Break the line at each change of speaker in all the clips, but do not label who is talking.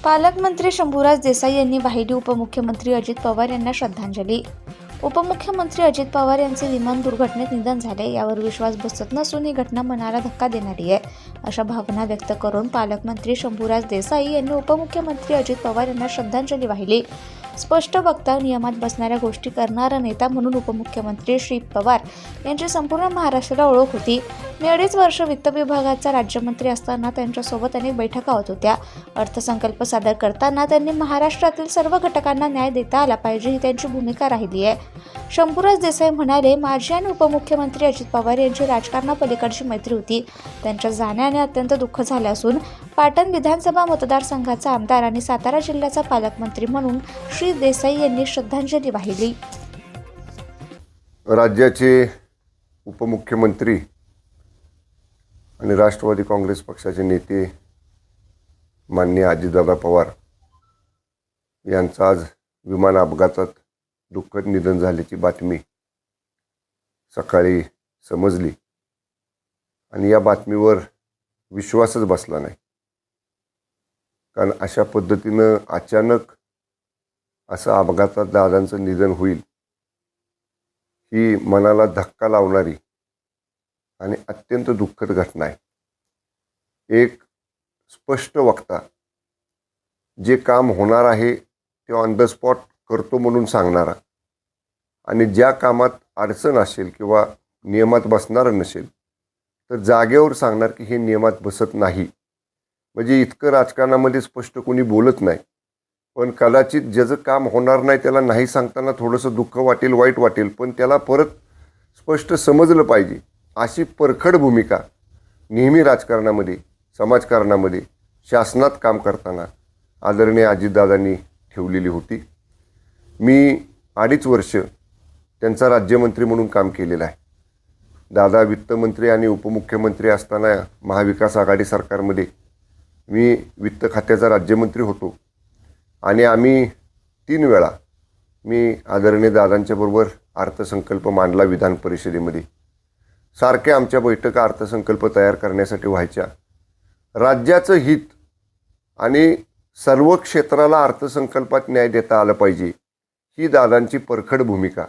पालकमंत्री शंभूराज देसाई यांनी वाहिली उपमुख्यमंत्री अजित पवार यांना श्रद्धांजली। उपमुख्यमंत्री अजित पवार यांचे विमान दुर्घटनेत निधन झाले, यावर विश्वास बसत नसून ही घटना मनाला धक्का देणारी आहे, अशा भावना व्यक्त करून पालकमंत्री शंभूराज देसाई यांनी उपमुख्यमंत्री अजित पवार यांना श्रद्धांजली वाहिली। स्पष्ट वक्ता, नियमात बसणाऱ्या गोष्टी करणारा नेता म्हणून उपमुख्यमंत्री श्री पवार यांची संपूर्ण महाराष्ट्राला ओळख होती। मी 2.5 वर्ष वित्त विभागाचा राज्यमंत्री असताना त्यांच्यासोबत अनेक बैठका होत होत्या। अर्थसंकल्प सादर करताना त्यांनी महाराष्ट्रातील सर्व घटकांना न्याय देता आला पाहिजे ही त्यांची भूमिका राहिली आहे। शंभूराज देसाई म्हणाले, माझी आणि उपमुख्यमंत्री अजित पवार यांची राजकारणापलीकडची मैत्री होती। त्यांच्या जाण्याने अत्यंत दुःख झाले असून पाटण विधानसभा मतदारसंघाचा आमदार आणि सातारा जिल्ह्याचा पालकमंत्री म्हणून श्री देसाई यांनी श्रद्धांजली वाहिली।
राज्याचे उपमुख्यमंत्री आणि राष्ट्रवादी काँग्रेस पक्षाचे नेते माननीय अजितदादा पवार यांचं आज विमान अपघातात दुःखद निधन झाल्याची बातमी सकाळी समजली आणि या बातमीवर विश्वासच बसला नाही। कारण अशा पद्धतीनं अचानक असं अपघातात दादांचं निधन होईल ही मनाला धक्का लावणारी आणि अत्यंत दुःखद घटना आहे। एक स्पष्ट वक्ता, जे काम होणार आहे ते ऑन द स्पॉट करतो म्हणून सांगणारा आणि ज्या कामात अडचण असेल किंवा नियमात बसणारं नसेल तर जागेवर सांगणार की हे नियमात बसत नाही। म्हणजे इतकं राजकारणामध्ये स्पष्ट कोणी बोलत नाही, पण कदाचित ज्याचं काम होणार नाही त्याला नाही सांगताना थोडंसं दुःख वाटेल, वाईट वाटेल, पण त्याला परत स्पष्ट समजलं पाहिजे अशी परखड भूमिका नेहमी राजकारणामध्ये, समाजकारणामध्ये, शासनात काम करताना आदरणीय अजितदादांनी ठेवलेली होती। मी 2.5 वर्ष त्यांचा राज्यमंत्री म्हणून काम केलेलं आहे। दादा वित्तमंत्री आणि उपमुख्यमंत्री असताना महाविकास आघाडी सरकारमध्ये मी वित्त खात्याचा राज्यमंत्री होतो आणि आम्ही 3 वेळा मी आदरणीय दादांच्याबरोबर अर्थसंकल्प मांडला विधान परिषदेमध्ये। सारखे आमच्या बैठका अर्थसंकल्प तयार करण्यासाठी व्हायच्या। राज्याचं हित आणि सर्व क्षेत्राला अर्थसंकल्पात न्याय देता आलं पाहिजे ही दादांची परखड भूमिका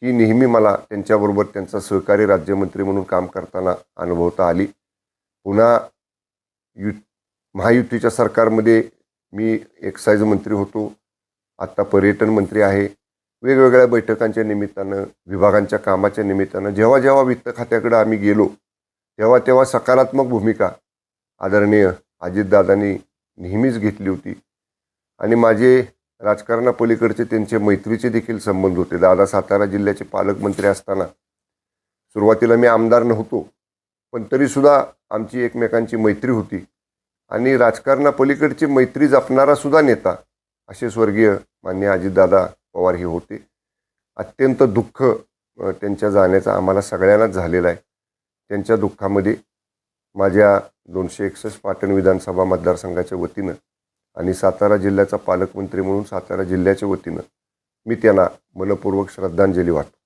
ही नेहमी मला त्यांच्याबरोबर त्यांचा सहकारी राज्यमंत्री म्हणून काम करताना अनुभवता आली। पुन्हा महायुतीच्या सरकारमध्ये मी एक्साईज मंत्री होतो, आत्ता पर्यटन मंत्री आहे। वेगवेगळ्या बैठकांच्या निमित्तानं, विभागांच्या कामाच्या निमित्तानं जेव्हा जेव्हा वित्त खात्याकडे आम्ही गेलो तेव्हा तेव्हा सकारात्मक भूमिका आदरणीय अजितदादांनी नेहमीच घेतली होती आणि माझे राजकारणापलीकडचे त्यांचे मैत्रीचे देखील संबंध होते। दादा सातारा जिल्ह्याचे पालकमंत्री असताना सुरुवातीला मी आमदार नव्हतो, पण तरीसुद्धा आमची एकमेकांची मैत्री होती आणि राजकारणापलीकडची मैत्री जपणारा सुद्धा नेता असे स्वर्गीय माननीय अजितदादा पवार हे होते। अत्यंत दुःख त्यांच्या जाण्याचा आम्हाला सगळ्यांनाच झालेला आहे। त्यांच्या दुःखामध्ये माझ्या 261 पाटण विधानसभा मतदारसंघाच्या वतीनं आणि सातारा जिल्ह्याचा पालकमंत्री म्हणून सातारा जिल्ह्याच्या वतीनं मी त्यांना मनपूर्वक श्रद्धांजली वाटतो।